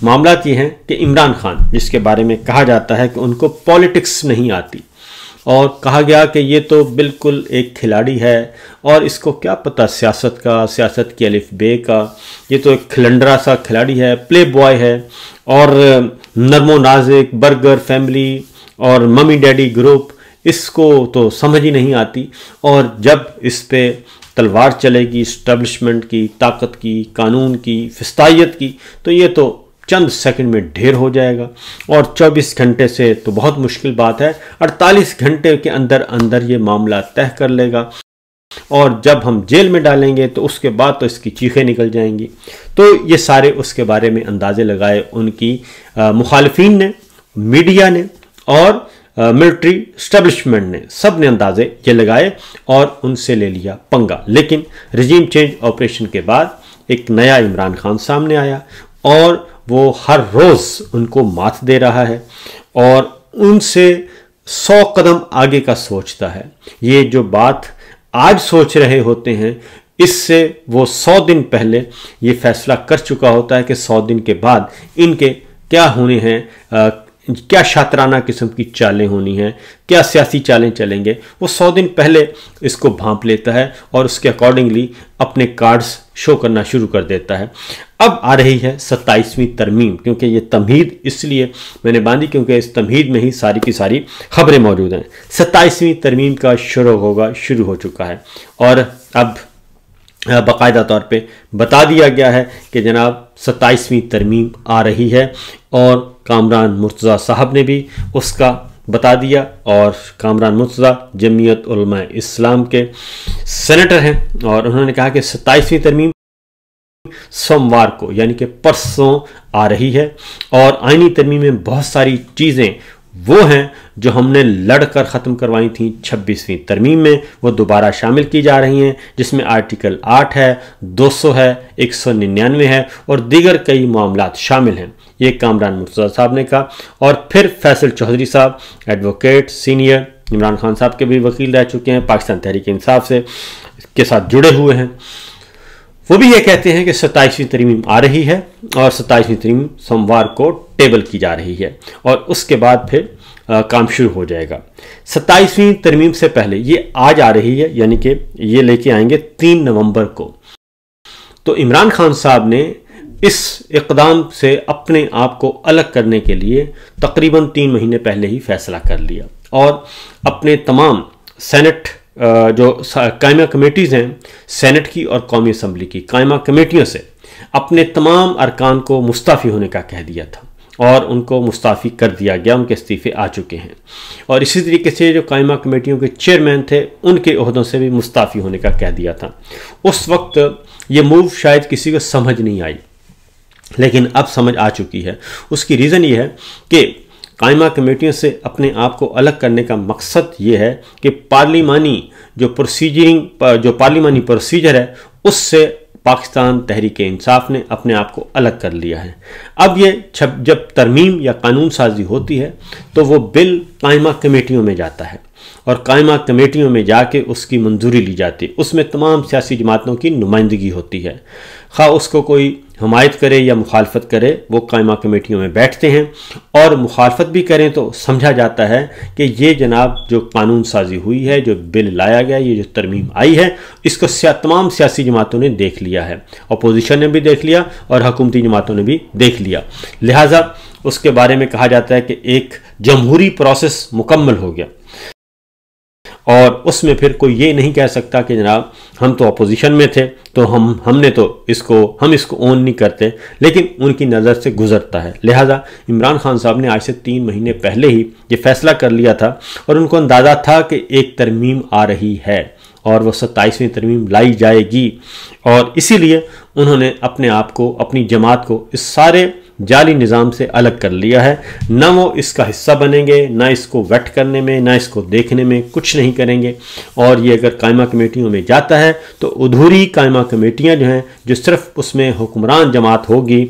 मामलात ये हैं कि इमरान खान, जिसके बारे में कहा जाता है कि उनको पॉलिटिक्स नहीं आती, और कहा गया कि ये तो बिल्कुल एक खिलाड़ी है और इसको क्या पता सियासत का, सियासत की अलिफ बे का, ये तो एक खिलंडरा सा खिलाड़ी है, प्ले बॉय है, और नरमो नाजिक बर्गर फैमिली और मम्मी डैडी ग्रुप, इसको तो समझ ही नहीं आती। और जब इस पे तलवार चलेगी इस्टेब्लिशमेंट की, ताकत की, कानून की, फिस्तायत की, तो ये तो चंद सेकंड में ढेर हो जाएगा। और 24 घंटे से तो बहुत मुश्किल बात है, 48 घंटे के अंदर अंदर ये मामला तय कर लेगा। और जब हम जेल में डालेंगे तो उसके बाद तो इसकी चीखें निकल जाएंगी। तो ये सारे उसके बारे में अंदाजे लगाए उनकी मुखालिफिन ने, मीडिया ने और मिलिट्री स्टैब्लिशमेंट ने, सब ने अंदाजे ये लगाए और उनसे ले लिया पंगा। लेकिन रिजीम चेंज ऑपरेशन के बाद एक नया इमरान खान सामने आया और वो हर रोज़ उनको मात दे रहा है और उनसे 100 कदम आगे का सोचता है। ये जो बात आज सोच रहे होते हैं, इससे वो 100 दिन पहले ये फैसला कर चुका होता है कि 100 दिन के बाद इनके क्या होने हैं, क्या शातराना किस्म की चालें होनी हैं, क्या सियासी चालें चलेंगे, वो 100 दिन पहले इसको भांप लेता है और उसके अकॉर्डिंगली अपने कार्ड्स शो करना शुरू कर देता है। अब आ रही है 27वीं तरमीम, क्योंकि ये तमहीद इसलिए मैंने बांधी क्योंकि इस तमहीद में ही सारी की सारी खबरें मौजूद हैं। 27वीं तरमीम का शुरू हो चुका है और अब बाकायदा तौर पे बता दिया गया है कि जनाब 27वीं तरमीम आ रही है और कामरान मुर्तज़ा साहब ने भी उसका बता दिया। और कामरान मुर्तज़ा जमीयत उलमा इस्लाम के सेनेटर हैं और उन्होंने कहा कि 27वीं तरमीम सोमवार को यानी कि परसों आ रही है और आईनी तरमीम में बहुत सारी चीज़ें वो हैं जो हमने लड़कर ख़त्म करवाई थी 26वीं तरमीम में, वो दोबारा शामिल की जा रही हैं, जिसमें आर्टिकल 8 है, 200 है, 199 है और दीगर कई मामलात शामिल हैं। ये कामरान मुर्तज़ा साहब ने कहा। और फिर फैसल चौधरी साहब, एडवोकेट सीनियर, इमरान खान साहब के भी वकील रह चुके हैं, पाकिस्तान तहरीक इंसाफ से के साथ जुड़े हुए हैं, वो भी ये कहते हैं कि 27वीं तरमीम आ रही है और 27वीं तरमीम सोमवार को टेबल की जा रही है और उसके बाद फिर काम शुरू हो जाएगा। 27वीं तरमीम से पहले ये आज आ रही है, यानी कि ये लेके आएंगे 3 नवंबर को। तो इमरान खान साहब ने इस इक़दाम से अपने आप को अलग करने के लिए तकरीबन 3 महीने पहले ही फैसला कर लिया और अपने तमाम सेनेट जो कायमा कमेटीज़ हैं, सेनेट की और कौमी असम्बली की कायमा कमेटियों से अपने तमाम अरकान को मुस्ताफ़ी होने का कह दिया था और उनको मुस्ताफ़ी कर दिया गया, उनके इस्तीफ़े आ चुके हैं। और इसी तरीके से जो कायमा कमेटियों के चेयरमैन थे, उनके ओहदों से भी मुस्ताफ़ी होने का कह दिया था। उस वक्त ये मूव शायद किसी को समझ नहीं आई, लेकिन अब समझ आ चुकी है। उसकी रीज़न ये है कि कायमा कमेटियों से अपने आप को अलग करने का मकसद ये है कि पार्लिमानी जो पार्लिमानी प्रोसीजर है, उससे पाकिस्तान तहरीक इंसाफ ने अपने आप को अलग कर लिया है। अब ये जब तरमीम या कानून साजी होती है तो वो बिल कायमा कमेटियों में जाता है और कायमा कमेटियों में जाके उसकी मंजूरी ली जाती है। उसमें तमाम सियासी जमातों की नुमाइंदगी होती है, खा उसको कोई हमायत करे या मुखालफत करे, वो कायमा कमेटियों में बैठते हैं और मुखालफत भी करें तो समझा जाता है कि ये जनाब जो कानून साजी हुई है, जो बिल लाया गया, ये जो तरमीम आई है, इसको तमाम सियासी जमातों ने देख लिया है, अपोजिशन ने भी देख लिया और हुकूमती जमातों ने भी देख लिया। लिहाजा उसके बारे में कहा जाता है कि एक जमहूरी प्रोसेस मुकम्मल हो गया और उसमें फिर कोई ये नहीं कह सकता कि जनाब हम तो अपोजिशन में थे तो हमने तो इसको ओन नहीं करते, लेकिन उनकी नज़र से गुजरता है। लिहाजा इमरान खान साहब ने आज से 3 महीने पहले ही ये फैसला कर लिया था और उनको अंदाज़ा था कि एक तरमीम आ रही है और वह 27वीं तरमीम लाई जाएगी और इसीलिए उन्होंने अपने आप को, अपनी जमात को इस सारे जाली निज़ाम से अलग कर लिया है। न वो इसका हिस्सा बनेंगे, ना इसको वेट करने में, ना इसको देखने में कुछ नहीं करेंगे। और ये अगर कायमा कमेटियों में जाता है तो अधूरी कायमा कमेटियां जो हैं, जो सिर्फ उसमें हुक्मरान जमात होगी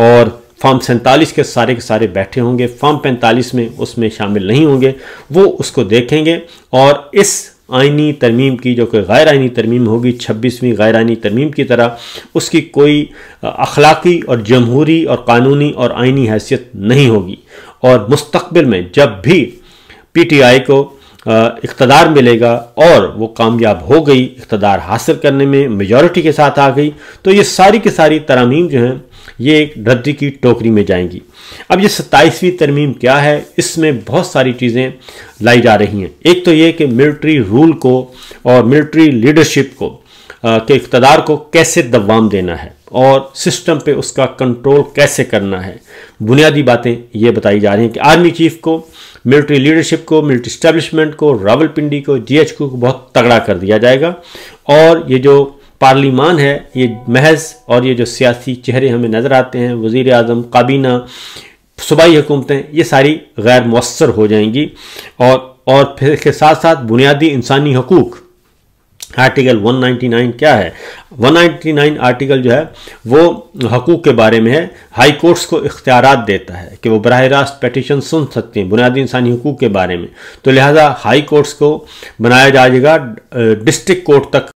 और फॉर्म 47 के सारे बैठे होंगे, फॉर्म 45 में उसमें शामिल नहीं होंगे, वो उसको देखेंगे और इस आइनी तरमीम की जो कि गैर आइनी तरमीम होगी, 26वीं गैर आइनी तरमीम की तरह, उसकी कोई अखलाकी और जमहूरी और कानूनी और आइनी हैसियत नहीं होगी। और मुस्तकबिल में जब भी PTI को इक़्तिदार मिलेगा और वो कामयाब हो गई, इक़्तिदार हासिल करने में मेजॉरिटी के साथ आ गई, तो ये सारी की सारी तरामीम जो हैं ये एक रद्दी की टोकरी में जाएंगी। अब ये 27वीं तरमीम क्या है, इसमें बहुत सारी चीज़ें लाई जा रही हैं। एक तो ये कि मिलिट्री रूल को और मिलिट्री लीडरशिप को के इक़्तिदार को कैसे दवाम देना है और सिस्टम पे उसका कंट्रोल कैसे करना है। बुनियादी बातें ये बताई जा रही हैं कि आर्मी चीफ को, मिलिट्री लीडरशिप को, मिलिट्री इस्टेब्लिशमेंट को, रावलपिंडी को, GHQ को बहुत तगड़ा कर दिया जाएगा। और ये जो पार्लिमान है, ये महज, और ये जो सियासी चेहरे हमें नज़र आते हैं, वज़ीर आज़म, काबीना, सूबाई हुकूमतें, ये सारी गैर मुअस्सर हो जाएंगी। और फिर के साथ साथ बुनियादी इंसानी हकूक़, आर्टिकल 199 क्या है, 199 आर्टिकल जो है वो हकूक़ के बारे में है। हाई कोर्ट्स को इख्तियारात देता है कि वो बराह रास्त पेटिशन सुन सकते हैं बुनियादी इंसानी हकूक़ के बारे में। तो लिहाजा हाई कोर्ट्स को बनाया जाएगा, डिस्ट्रिक्ट कोर्ट तक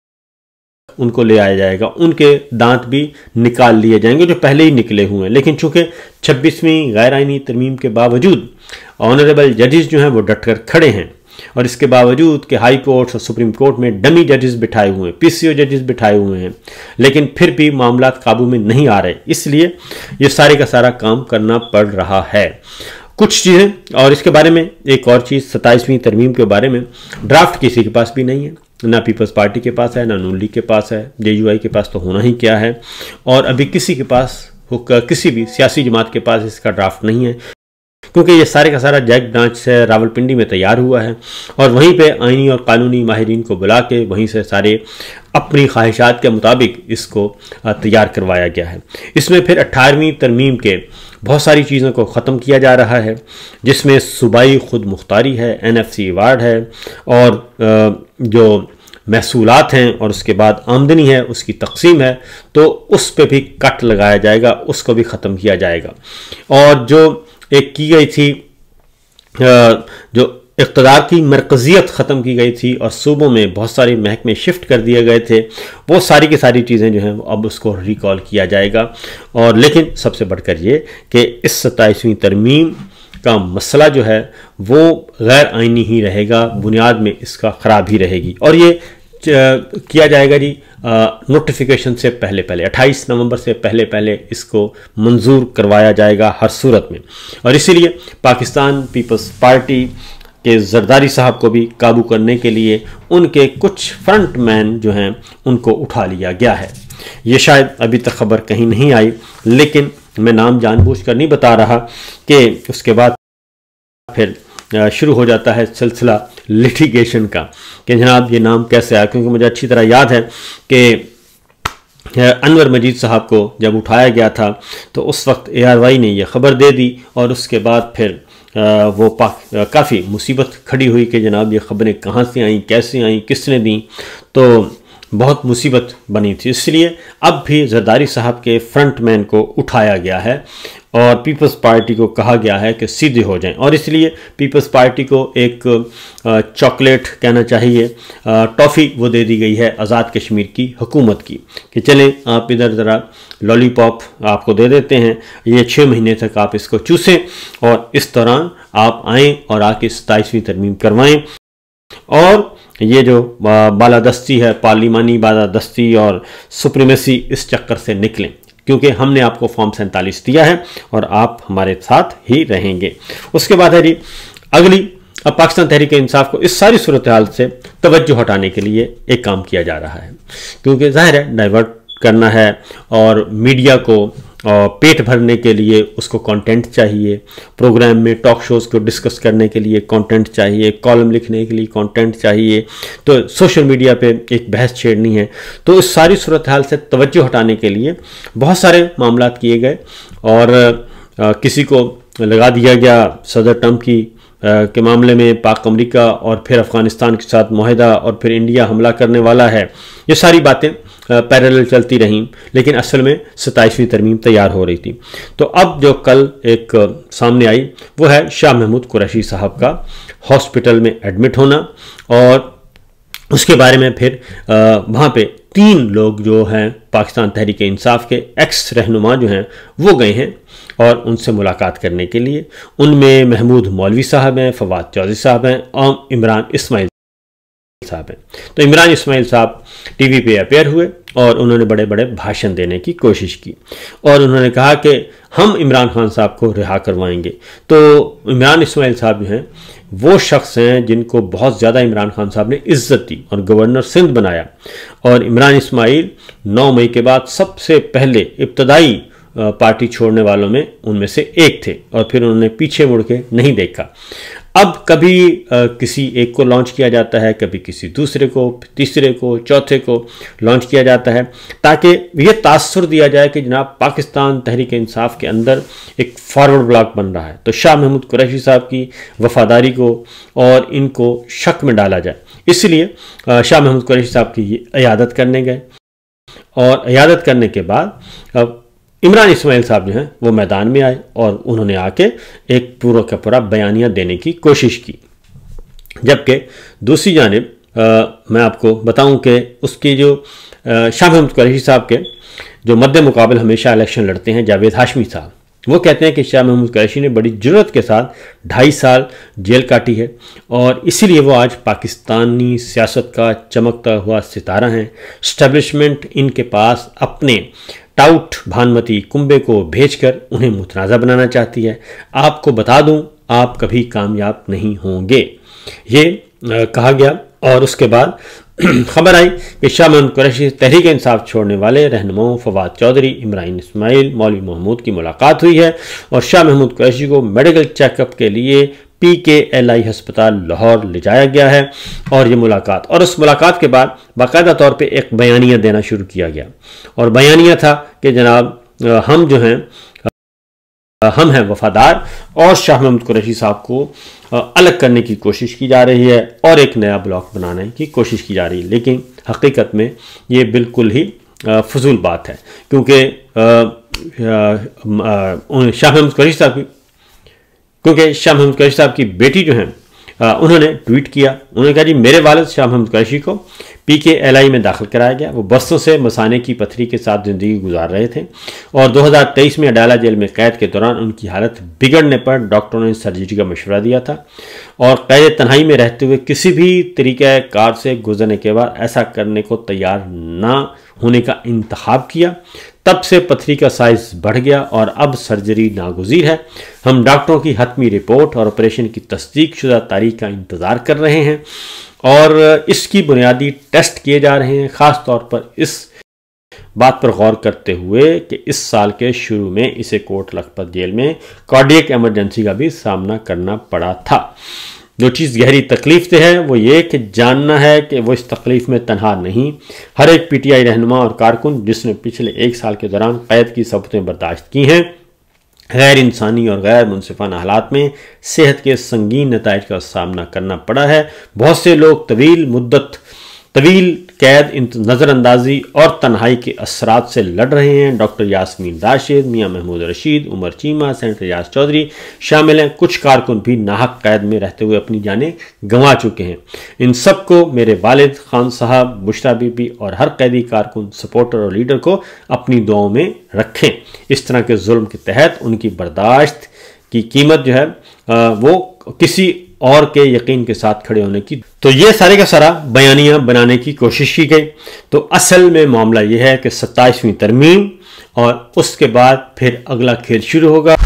उनको ले आया जाएगा, उनके दांत भी निकाल लिए जाएंगे जो पहले ही निकले हुए हैं। लेकिन चूंकि 26वीं गैर आइनी तरमीम के बावजूद ऑनरेबल जजेस जो हैं वो डटकर खड़े हैं, और इसके बावजूद कि हाई कोर्ट्स और सुप्रीम कोर्ट में डमी जजेस बिठाए हुए हैं, PCO जजेस बिठाए हुए हैं, लेकिन फिर भी मामला काबू में नहीं आ रहे, इसलिए ये सारे का सारा काम करना पड़ रहा है। कुछ चीज़ें, और इसके बारे में एक और चीज़, 27वीं तरमीम के बारे में ड्राफ्ट किसी के पास भी नहीं है, ना पीपल्स पार्टी के पास है, ना नून लीग के पास है, JUI के पास तो होना ही क्या है, और अभी किसी के पास, किसी भी सियासी जमात के पास इसका ड्राफ्ट नहीं है, क्योंकि ये सारे का सारा जैक ब्रांच से रावलपिंडी में तैयार हुआ है और वहीं पे आइनी और कानूनी माहिरीन को बुला के वहीं से सारे अपनी ख्वाहिशात के मुताबिक इसको तैयार करवाया गया है। इसमें फिर 18वीं तरमीम के बहुत सारी चीज़ों को ख़त्म किया जा रहा है, जिसमें सूबाई खुद मुख्तारी है, NFC अवार्ड है, और जो महसूलात हैं और उसके बाद आमदनी है उसकी तकसीम है, तो उस पर भी कट लगाया जाएगा, उसको भी ख़त्म किया जाएगा। और जो एक की गई थी, जो इक़्तिदार की मरकज़ियत ख़त्म की गई थी और सूबों में बहुत सारे महकमे शिफ्ट कर दिए गए थे, वो सारी की सारी चीज़ें जो हैं अब उसको रिकॉल किया जाएगा। और लेकिन सबसे बढ़कर ये कि इस 27वीं तरमीम का मसला जो है वो गैर आइनी ही रहेगा, बुनियाद में इसका ख़राब ही रहेगी, और ये किया जाएगा जी नोटिफिकेशन से पहले पहले, 28 नवंबर से पहले पहले इसको मंजूर करवाया जाएगा हर सूरत में। और इसीलिए पाकिस्तान पीपल्स पार्टी के जरदारी साहब को भी काबू करने के लिए उनके कुछ फ्रंट मैन जो हैं उनको उठा लिया गया है। ये शायद अभी तक खबर कहीं नहीं आई, लेकिन मैं नाम जानबूझकर नहीं बता रहा कि उसके बाद फिर शुरू हो जाता है सिलसिला लिटिगेशन का कि जनाब ये नाम कैसे आया, क्योंकि मुझे अच्छी तरह याद है कि अनवर मजीद साहब को जब उठाया गया था तो उस वक्त ARY ने यह ख़बर दे दी, और उसके बाद फिर वो काफ़ी मुसीबत खड़ी हुई कि जनाब ये ख़बरें कहाँ से आई, कैसे आई, किसने दी, तो बहुत मुसीबत बनी थी। इसलिए अब भी जरदारी साहब के फ्रंटमैन को उठाया गया है और पीपल्स पार्टी को कहा गया है कि सीधे हो जाएं, और इसलिए पीपल्स पार्टी को एक चॉकलेट कहना चाहिए, टॉफ़ी वो दे दी गई है आज़ाद कश्मीर की हुकूमत की कि चलें आप इधर ज़रा लॉलीपॉप आपको दे देते हैं, ये 6 महीने तक आप इसको चूसें और इस दौरान आप आएँ और आके 27वीं तरमीम करवाएँ, और ये जो बालादस्ती है, पार्लिमानी बालादस्ती और सुप्रीमेसी, इस चक्कर से निकलें, क्योंकि हमने आपको फॉर्म 47 दिया है और आप हमारे साथ ही रहेंगे। उसके बाद है जी अगली, अब पाकिस्तान तहरीक इंसाफ को इस सारी सूरत हाल से तवज्जो हटाने के लिए एक काम किया जा रहा है, क्योंकि जाहिर है डाइवर्ट करना है और मीडिया को पेट भरने के लिए उसको कंटेंट चाहिए, प्रोग्राम में टॉक शोज़ को डिस्कस करने के लिए कंटेंट चाहिए, कॉलम लिखने के लिए कंटेंट चाहिए, तो सोशल मीडिया पे एक बहस छेड़नी है, तो इस सारी सूरत हाल से तवज्जो हटाने के लिए बहुत सारे मामलात किए गए, और किसी को लगा दिया गया सदर ट्रंप की के मामले में पाक अमरीका और फिर अफ़गानिस्तान के साथ मुआहदा और फिर इंडिया हमला करने वाला है, ये सारी बातें पैरेलल चलती रहीं, लेकिन असल में 27वीं तरमीम तैयार हो रही थी। तो अब जो कल एक सामने आई वो है शाह महमूद कुरैशी साहब का हॉस्पिटल में एडमिट होना, और उसके बारे में फिर वहाँ पे 3 लोग जो हैं पाकिस्तान तहरीक इंसाफ के एक्स रहनुमा जो हैं वो गए हैं और उनसे मुलाकात करने के लिए। उनमें महमूद मौलवी साहब हैं, फवाद चौधरी साहब हैं और इमरान इस्माइल साहब हैं। तो इमरान इस्माइल साहब टीवी पे अपेयर हुए और उन्होंने बड़े बड़े भाषण देने की कोशिश की और उन्होंने कहा कि हम इमरान खान साहब को रिहा करवाएंगे। तो इमरान इस्माइल साहब जो हैं वो शख्स हैं जिनको बहुत ज़्यादा इमरान खान साहब ने इज्जत दी और गवर्नर सिंध बनाया। और इमरान इस्माइल 9 मई के बाद सबसे पहले इब्तदाई पार्टी छोड़ने वालों में उनमें से एक थे और फिर उन्होंने पीछे मुड़ के नहीं देखा। अब कभी किसी एक को लॉन्च किया जाता है, कभी किसी दूसरे को, तीसरे को, चौथे को लॉन्च किया जाता है ताकि ये तासुर दिया जाए कि जनाब पाकिस्तान तहरीक इंसाफ के अंदर एक फॉरवर्ड ब्लॉक बन रहा है। तो शाह महमूद कुरैशी साहब की वफादारी को और इनको शक में डाला जाए, इसलिए शाह महमूद कुरैशी साहब की इयादत करने गए और इयादत करने के बाद इमरान इस्माइल साहब जो हैं वो मैदान में आए और उन्होंने आके एक पूरा का पूरा बयानिया देने की कोशिश की। जबकि दूसरी जानिब मैं आपको बताऊं कि उसकी जो शाह महमूद कुरैशी साहब के जो मद्दे मुकाबल हमेशा इलेक्शन लड़ते हैं जावेद हाशमी साहब, वो कहते हैं कि शाह महमूद कुरैशी ने बड़ी जुर्रत के साथ 2.5 साल जेल काटी है और इसीलिए वो आज पाकिस्तानी सियासत का चमकता हुआ सितारा हैं। एस्टेब्लिशमेंट इनके पास अपने टाउट भानुमती कुंबे को भेजकर उन्हें मुतनाज़ा बनाना चाहती है। आपको बता दूं, आप कभी कामयाब नहीं होंगे, ये कहा गया। और उसके बाद खबर आई कि शाह महमूद कुरैशी तहरीक इंसाफ छोड़ने वाले रहनुमाओं फवाद चौधरी, इमरान इस्माइल, मौलवी महमूद की मुलाकात हुई है और शाह महमूद कुरैशी को मेडिकल चेकअप के लिए PKLI अस्पताल लाहौर ले जाया गया है। और ये मुलाकात, और उस मुलाकात के बाद बाकायदा तौर पे एक बयानिया देना शुरू किया गया और बयानिया था कि जनाब हम जो हैं हम हैं वफादार और शाह महमूद कुरैशी साहब को अलग करने की कोशिश की जा रही है और एक नया ब्लॉक बनाने की कोशिश की जा रही है। लेकिन हकीकत में ये बिल्कुल ही फजूल बात है, क्योंकि शाह महमूद कुरैशी साहब की बेटी जो हैं उन्होंने ट्वीट किया, उन्होंने कहा जी मेरे वालिद शाह महमूद कुरैशी को PKLI में दाखिल कराया गया। वो बरसों से मसाने की पथरी के साथ ज़िंदगी गुजार रहे थे और 2023 में अडाला जेल में कैद के दौरान उनकी हालत बिगड़ने पर डॉक्टरों ने सर्जरी का मशवरा दिया था और कैद तन्हाई में रहते हुए किसी भी तरीक़े कार से गुजरने के बाद ऐसा करने को तैयार ना होने का इंतखाब किया। तब से पथरी का साइज बढ़ गया और अब सर्जरी नागुज़ीर है। हम डॉक्टरों की हतमी रिपोर्ट और ऑपरेशन की तस्दीक शुदा तारीख का इंतज़ार कर रहे हैं और इसकी बुनियादी टेस्ट किए जा रहे हैं, ख़ास तौर पर इस बात पर गौर करते हुए कि इस साल के शुरू में इसे कोट लखपत जेल में कार्डियक इमरजेंसी का भी सामना करना पड़ा था। जो चीज़ गहरी तकलीफ से है वो ये कि जानना है कि वो इस तकलीफ़ में तनहा नहीं। हर एक PTI रहनुमा और कारकुन जिसने पिछले 1 साल के दौरान कैद की सबूतें बर्दाश्त की हैं, गैर इंसानी और गैर मुनसिफाना हालात में सेहत के संगीन नताइज का सामना करना पड़ा है। बहुत से लोग तवील कैद, नज़रअंदाजी और तन्हाई के असरात से लड़ रहे हैं। डॉक्टर यास्मीन राशिद, मियाँ महमूद रशीद, उमर चीमा, सेनेटर रियाज चौधरी शामिल हैं। कुछ कारकुन भी नाहक कैद में रहते हुए अपनी जानें गंवा चुके हैं। इन सबको मेरे वालिद, खान साहब, बुशरा बीबी और हर कैदी कारकुन, सपोर्टर और लीडर को अपनी दुआओं में रखें। इस तरह के जुल्म के तहत उनकी बर्दाश्त की कीमत जो है वो किसी और के यकीन के साथ खड़े होने की। तो ये सारे का सारा बयानिया बनाने की कोशिश की गई। तो असल में मामला ये है कि 27वीं तरमीम और उसके बाद फिर अगला खेल शुरू होगा।